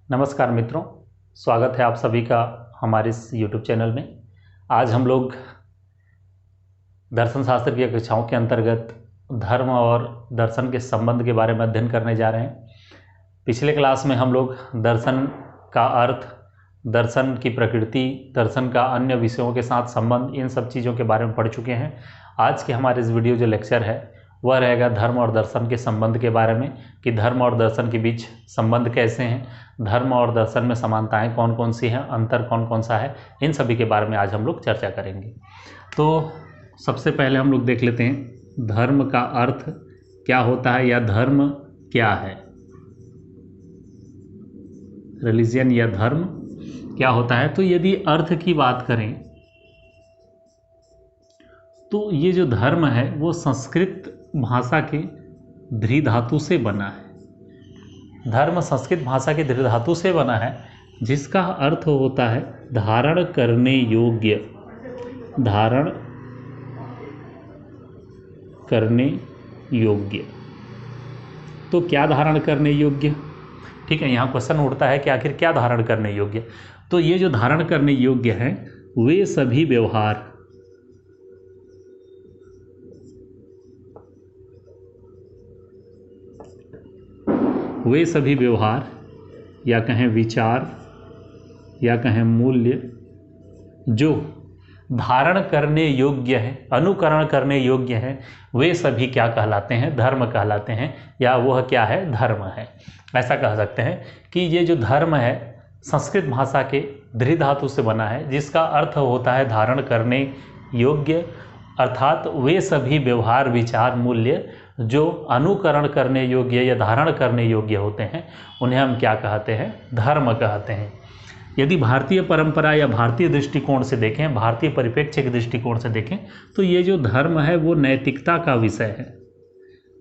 नमस्कार मित्रों, स्वागत है आप सभी का हमारे इस YouTube चैनल में। आज हम लोग दर्शन शास्त्र की कक्षाओं के अंतर्गत धर्म और दर्शन के संबंध के बारे में अध्ययन करने जा रहे हैं। पिछले क्लास में हम लोग दर्शन का अर्थ, दर्शन की प्रकृति, दर्शन का अन्य विषयों के साथ संबंध, इन सब चीज़ों के बारे में पढ़ चुके हैं। आज के हमारे इस वीडियो जो लेक्चर है वह रहेगा धर्म और दर्शन के संबंध के बारे में, कि धर्म और दर्शन के बीच संबंध कैसे हैं, धर्म और दर्शन में समानताएं कौन कौन सी हैं, अंतर कौन कौन सा है, इन सभी के बारे में आज हम लोग चर्चा करेंगे। तो सबसे पहले हम लोग देख लेते हैं धर्म का अर्थ क्या होता है या धर्म क्या है। रिलीजन या धर्म क्या होता है। तो यदि अर्थ की बात करें तो ये जो धर्म है वो संस्कृत भाषा के धृ धातु से बना है। धर्म संस्कृत भाषा के धृ धातु से बना है, जिसका अर्थ होता है धारण करने योग्य। धारण करने योग्य। तो क्या धारण करने योग्य? ठीक है, यहाँ क्वेश्चन उठता है कि आखिर क्या धारण करने योग्य। तो ये जो धारण करने योग्य है वे सभी व्यवहार, वे सभी व्यवहार या कहें विचार या कहें मूल्य जो धारण करने योग्य है, अनुकरण करने योग्य है, वे सभी क्या कहलाते हैं? धर्म कहलाते हैं, या वह क्या है? धर्म है। ऐसा कह सकते हैं कि ये जो धर्म है संस्कृत भाषा के धृ धातु से बना है, जिसका अर्थ होता है धारण करने योग्य, अर्थात वे सभी व्यवहार, विचार, मूल्य जो अनुकरण करने योग्य या धारण करने योग्य होते हैं, उन्हें हम क्या कहते हैं? धर्म कहते हैं। यदि भारतीय परंपरा या भारतीय दृष्टिकोण से देखें, भारतीय परिप्रेक्ष्य के दृष्टिकोण से देखें, तो ये जो धर्म है वो नैतिकता का विषय है।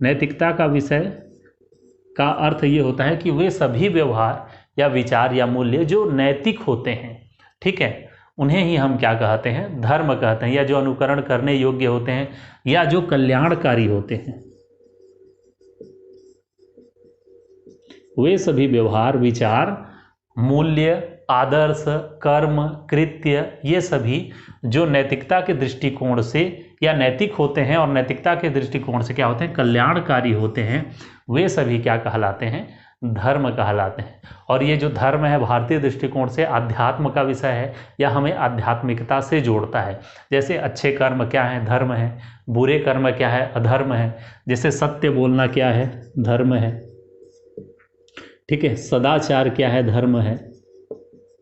नैतिकता का विषय का अर्थ ये होता है कि वे सभी व्यवहार या विचार या मूल्य जो नैतिक होते हैं, ठीक है, उन्हें ही हम क्या कहते हैं? धर्म कहते हैं, या जो अनुकरण करने योग्य होते हैं या जो कल्याणकारी होते हैं। वे सभी व्यवहार, विचार, मूल्य, आदर्श, कर्म, कृत्य, ये सभी जो नैतिकता के दृष्टिकोण से या नैतिक होते हैं और नैतिकता के दृष्टिकोण से क्या होते हैं? कल्याणकारी होते हैं, वे सभी क्या कहलाते हैं? धर्म कहलाते हैं। और ये जो धर्म है भारतीय दृष्टिकोण से आध्यात्म का विषय है, या हमें आध्यात्मिकता से जोड़ता है। जैसे अच्छे कर्म क्या है? धर्म है। बुरे कर्म क्या है? अधर्म है। जैसे सत्य बोलना क्या है? धर्म है। ठीक है, सदाचार क्या है? धर्म है।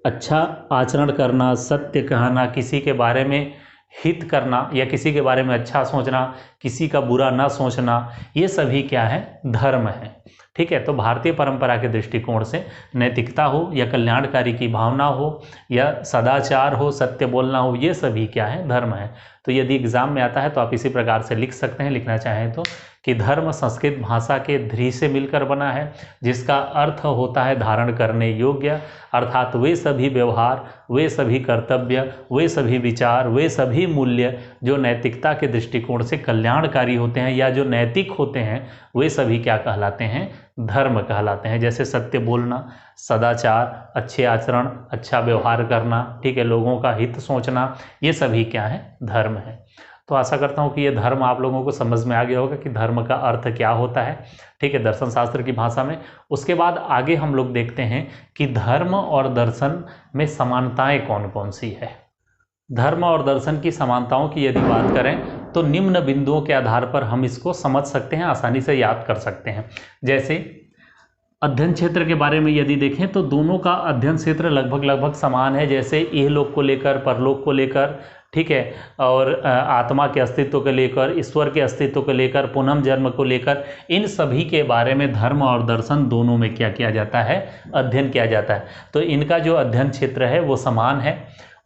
अच्छा आचरण करना, सत्य कहना, किसी के बारे में हित करना या किसी के बारे में अच्छा सोचना, किसी का बुरा ना सोचना, ये सभी क्या है? धर्म है। ठीक है, तो भारतीय परंपरा के दृष्टिकोण से नैतिकता हो या कल्याणकारी की भावना हो या सदाचार हो, सत्य बोलना हो, ये सभी क्या है? धर्म है। तो यदि एग्जाम में आता है तो आप इसी प्रकार से लिख सकते हैं, लिखना चाहें तो, कि धर्म संस्कृत भाषा के धृ से मिलकर बना है, जिसका अर्थ होता है धारण करने योग्य, अर्थात वे सभी व्यवहार, वे सभी कर्तव्य, वे सभी विचार, वे सभी मूल्य जो नैतिकता के दृष्टिकोण से कल्याणकारी होते हैं या जो नैतिक होते हैं, वे सभी क्या कहलाते हैं? धर्म कहलाते हैं। जैसे सत्य बोलना, सदाचार, अच्छे आचरण, अच्छा व्यवहार करना, ठीक है, लोगों का हित सोचना, ये सभी क्या है? धर्म है। तो आशा करता हूँ कि ये धर्म आप लोगों को समझ में आ गया होगा कि धर्म का अर्थ क्या होता है, ठीक है, दर्शन शास्त्र की भाषा में। उसके बाद आगे हम लोग देखते हैं कि धर्म और दर्शन में समानताएं कौन कौन सी है। धर्म और दर्शन की समानताओं की यदि बात करें तो निम्न बिंदुओं के आधार पर हम इसको समझ सकते हैं, आसानी से याद कर सकते हैं। जैसे अध्ययन क्षेत्र के बारे में यदि देखें तो दोनों का अध्ययन क्षेत्र लगभग समान है। जैसे इहलोक को लेकर, परलोक को लेकर, ठीक है, और आत्मा के अस्तित्व को लेकर, ईश्वर के अस्तित्व को लेकर, पुनः जन्म को लेकर, इन सभी के बारे में धर्म और दर्शन दोनों में क्या किया जाता है? अध्ययन किया जाता है। तो इनका जो अध्ययन क्षेत्र है वो समान है।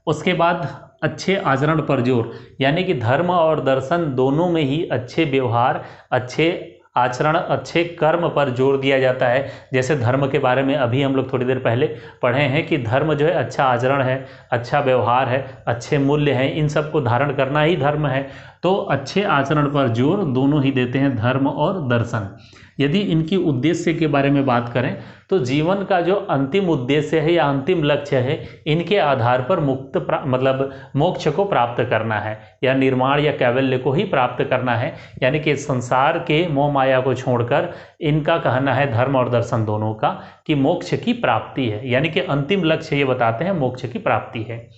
उसके बाद अच्छे आचरण पर जोर, यानी कि धर्म और दर्शन दोनों में ही अच्छे व्यवहार, अच्छे आचरण, अच्छे कर्म पर जोर दिया जाता है। जैसे धर्म के बारे में अभी हम लोग थोड़ी देर पहले पढ़े हैं कि धर्म जो है अच्छा आचरण है, अच्छा व्यवहार है, अच्छे मूल्य हैं, इन सब को धारण करना ही धर्म है। तो अच्छे आचरण पर जोर दोनों ही देते हैं, धर्म और दर्शन। यदि इनकी उद्देश्य के बारे में बात करें तो जीवन का जो अंतिम उद्देश्य है या अंतिम लक्ष्य है, इनके आधार पर मतलब मोक्ष को प्राप्त करना है या निर्माण या कैवल्य को ही प्राप्त करना है। यानी कि संसार के मोह माया को छोड़कर इनका कहना है, धर्म और दर्शन दोनों का, कि मोक्ष की प्राप्ति है। यानी कि अंतिम लक्ष्य ये बताते हैं मोक्ष की प्राप्ति है।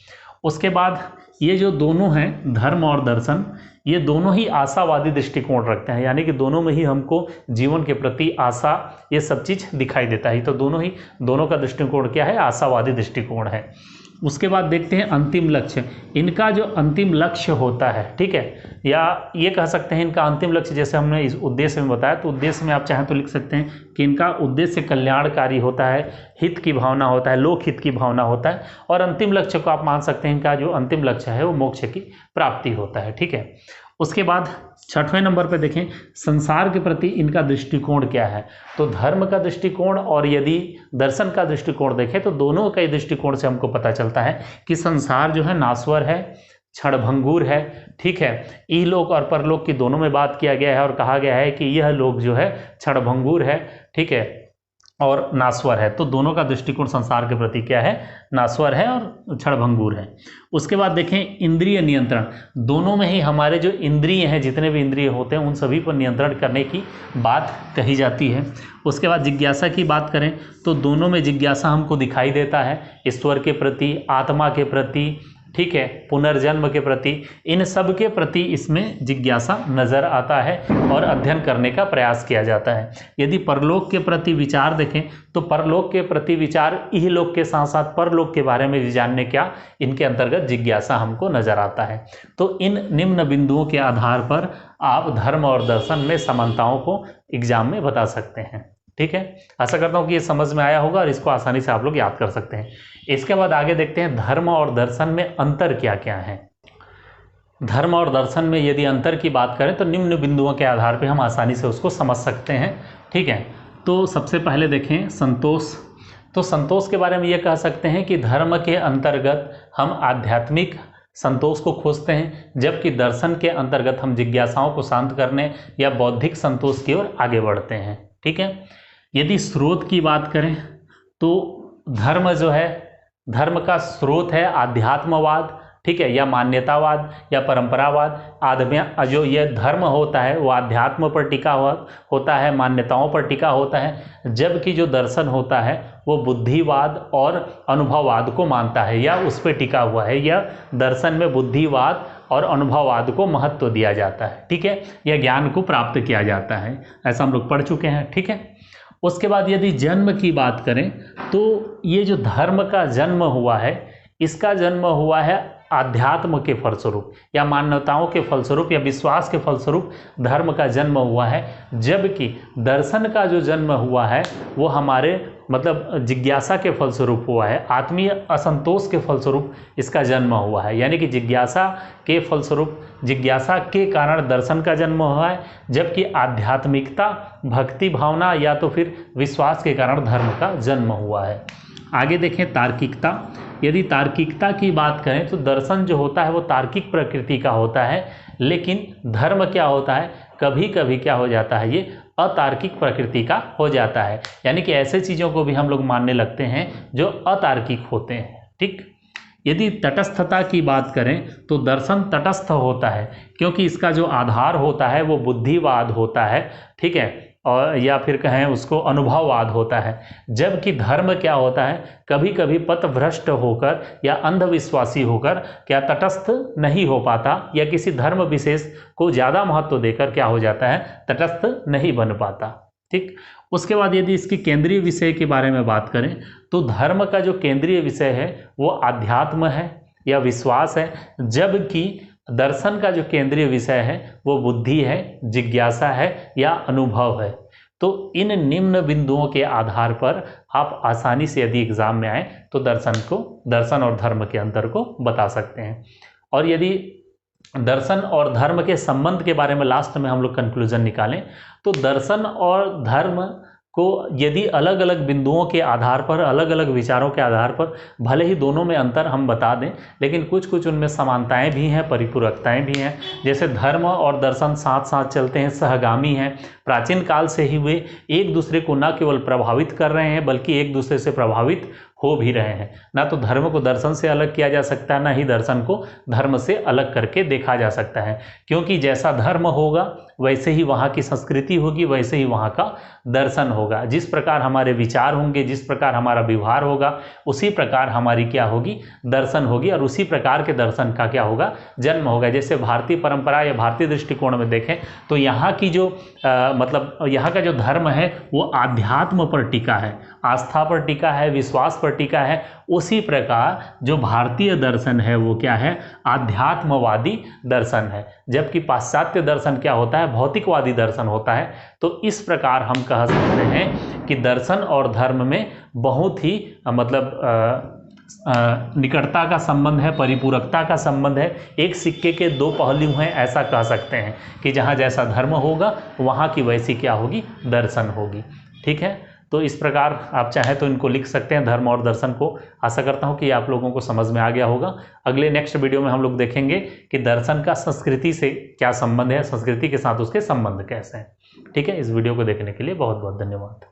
उसके बाद ये जो दोनों हैं, धर्म और दर्शन, ये दोनों ही आशावादी दृष्टिकोण रखते हैं। यानी कि दोनों में ही हमको जीवन के प्रति आशा, ये सब चीज़ दिखाई देता है। तो दोनों का दृष्टिकोण क्या है? आशावादी दृष्टिकोण है। उसके बाद देखते हैं अंतिम लक्ष्य। इनका जो अंतिम लक्ष्य होता है, ठीक है, या ये कह सकते हैं इनका अंतिम लक्ष्य, जैसे हमने इस उद्देश्य में बताया, तो उद्देश्य में आप चाहें तो लिख सकते हैं कि इनका उद्देश्य कल्याणकारी होता है, हित की भावना होता है, लोक हित की भावना होता है। और अंतिम लक्ष्य को आप मान सकते हैं इनका जो अंतिम लक्ष्य है वो मोक्ष की प्राप्ति होता है, ठीक है। उसके बाद 6वें नंबर पे देखें, संसार के प्रति इनका दृष्टिकोण क्या है। तो धर्म का दृष्टिकोण और यदि दर्शन का दृष्टिकोण देखें तो दोनों के दृष्टिकोण से हमको पता चलता है कि संसार जो है नाश्वर है, क्षणभंगुर है, ठीक है। इहलोक और परलोक की दोनों में बात किया गया है और कहा गया है कि यह लोक जो है क्षणभंगुर है, ठीक है, और नाश्वर है। तो दोनों का दृष्टिकोण संसार के प्रति क्या है? नाश्वर है और क्षणभंगुर है। उसके बाद देखें इंद्रिय नियंत्रण। दोनों में ही हमारे जो इंद्रिय हैं, जितने भी इंद्रिय होते हैं, उन सभी पर नियंत्रण करने की बात कही जाती है। उसके बाद जिज्ञासा की बात करें तो दोनों में जिज्ञासा हमको दिखाई देता है, ईश्वर के प्रति, आत्मा के प्रति, ठीक है, पुनर्जन्म के प्रति, इन सब के प्रति इसमें जिज्ञासा नजर आता है और अध्ययन करने का प्रयास किया जाता है। यदि परलोक के प्रति विचार देखें तो परलोक के प्रति विचार इहलोक के साथ साथ परलोक के बारे में भी जानने का इनके अंतर्गत जिज्ञासा हमको नजर आता है। तो इन निम्न बिंदुओं के आधार पर आप धर्म और दर्शन में समानताओं को एग्जाम में बता सकते हैं, ठीक है। आशा करता हूँ कि ये समझ में आया होगा और इसको आसानी से आप लोग याद कर सकते हैं। इसके बाद आगे देखते हैं धर्म और दर्शन में अंतर क्या क्या है। धर्म और दर्शन में यदि अंतर की बात करें तो निम्न बिंदुओं के आधार पर हम आसानी से उसको समझ सकते हैं, ठीक है। तो सबसे पहले देखें संतोष। तो संतोष के बारे में ये कह सकते हैं कि धर्म के अंतर्गत हम आध्यात्मिक संतोष को खोजते हैं, जबकि दर्शन के अंतर्गत हम जिज्ञासाओं को शांत करने या बौद्धिक संतोष की ओर आगे बढ़ते हैं, ठीक है। यदि स्रोत की बात करें तो धर्म जो है, धर्म का स्रोत है आध्यात्मवाद, ठीक है, या मान्यतावाद या परंपरावाद। आदमी जो ये धर्म होता है वो आध्यात्म पर टिका हुआ होता है, मान्यताओं पर टिका होता है, जबकि जो दर्शन होता है वो बुद्धिवाद और अनुभववाद को मानता है या उस पर टिका हुआ है। या दर्शन में बुद्धिवाद और अनुभववाद को महत्व दिया जाता है, ठीक है, या ज्ञान को प्राप्त किया जाता है, ऐसा हम लोग पढ़ चुके हैं, ठीक है। उसके बाद यदि जन्म की बात करें तो ये जो धर्म का जन्म हुआ है, इसका जन्म हुआ है आध्यात्म के फलस्वरूप या मान्यताओं के फलस्वरूप या विश्वास के फलस्वरूप धर्म का जन्म हुआ है, जबकि दर्शन का जो जन्म हुआ है वो हमारे मतलब जिज्ञासा के फलस्वरूप हुआ है, आत्मीय असंतोष के फलस्वरूप इसका जन्म हुआ है। यानी कि जिज्ञासा के फलस्वरूप, जिज्ञासा के कारण दर्शन का जन्म हुआ है, जबकि आध्यात्मिकता, भक्ति भावना या तो फिर विश्वास के कारण धर्म का जन्म हुआ है। आगे देखें तार्किकता। यदि तार्किकता की बात करें तो दर्शन जो होता है वो तार्किक प्रकृति का होता है, लेकिन धर्म क्या होता है, कभी कभी क्या हो जाता है, ये अतार्किक प्रकृति का हो जाता है। यानी कि ऐसे चीज़ों को भी हम लोग मानने लगते हैं जो अतार्किक होते हैं, ठीक। यदि तटस्थता की बात करें तो दर्शन तटस्थ होता है, क्योंकि इसका जो आधार होता है वो बुद्धिवाद होता है, ठीक है, और या फिर कहें उसको अनुभववाद होता है। जबकि धर्म क्या होता है, कभी कभी पथभ्रष्ट होकर या अंधविश्वासी होकर क्या तटस्थ नहीं हो पाता या किसी धर्म विशेष को ज़्यादा महत्व देकर क्या हो जाता है, तटस्थ नहीं बन पाता, ठीक। उसके बाद यदि इसकी केंद्रीय विषय के बारे में बात करें तो धर्म का जो केंद्रीय विषय है वो आध्यात्म है या विश्वास है, जबकि दर्शन का जो केंद्रीय विषय है वो बुद्धि है, जिज्ञासा है या अनुभव है। तो इन निम्न बिंदुओं के आधार पर आप आसानी से यदि एग्जाम में आए तो दर्शन और धर्म के अंतर को बता सकते हैं। और यदि दर्शन और धर्म के संबंध के बारे में लास्ट में हम लोग कंक्लूजन निकालें तो दर्शन और धर्म को यदि अलग अलग बिंदुओं के आधार पर, अलग अलग विचारों के आधार पर भले ही दोनों में अंतर हम बता दें, लेकिन कुछ कुछ उनमें समानताएं भी हैं, परिपूरकताएं भी हैं। जैसे धर्म और दर्शन साथ साथ चलते हैं, सहगामी हैं। प्राचीन काल से ही वे एक दूसरे को न केवल प्रभावित कर रहे हैं बल्कि एक दूसरे से प्रभावित हो भी रहे हैं। ना तो धर्म को दर्शन से अलग किया जा सकता है, ना ही दर्शन को धर्म से अलग करके देखा जा सकता है, क्योंकि जैसा धर्म होगा वैसे ही वहाँ की संस्कृति होगी, वैसे ही वहाँ का दर्शन होगा। जिस प्रकार हमारे विचार होंगे, जिस प्रकार हमारा व्यवहार होगा, उसी प्रकार हमारी क्या होगी, दर्शन होगी, और उसी प्रकार के दर्शन का क्या होगा, जन्म होगा। जैसे भारतीय परंपरा या भारतीय दृष्टिकोण में देखें तो यहाँ की जो मतलब यहाँ का जो धर्म है वो आध्यात्म पर टिका है, आस्था पर टिका है, विश्वास पर टिका है। उसी प्रकार जो भारतीय दर्शन है वो क्या है, आध्यात्मवादी दर्शन है, जबकि पाश्चात्य दर्शन क्या होता है, भौतिकवादी दर्शन होता है। तो इस प्रकार हम कह सकते हैं कि दर्शन और धर्म में बहुत ही मतलब निकटता का संबंध है, परिपूरकता का संबंध है। एक सिक्के के दो पहलू हैं, ऐसा कह सकते हैं कि जहाँ जैसा धर्म होगा वहाँ की वैसी क्या होगी, दर्शन होगी। ठीक है, तो इस प्रकार आप चाहें तो इनको लिख सकते हैं, धर्म और दर्शन को। आशा करता हूँ कि आप लोगों को समझ में आ गया होगा। अगले नेक्स्ट वीडियो में हम लोग देखेंगे कि दर्शन का संस्कृति से क्या संबंध है, संस्कृति के साथ उसके संबंध कैसे हैं। ठीक है, इस वीडियो को देखने के लिए बहुत बहुत धन्यवाद।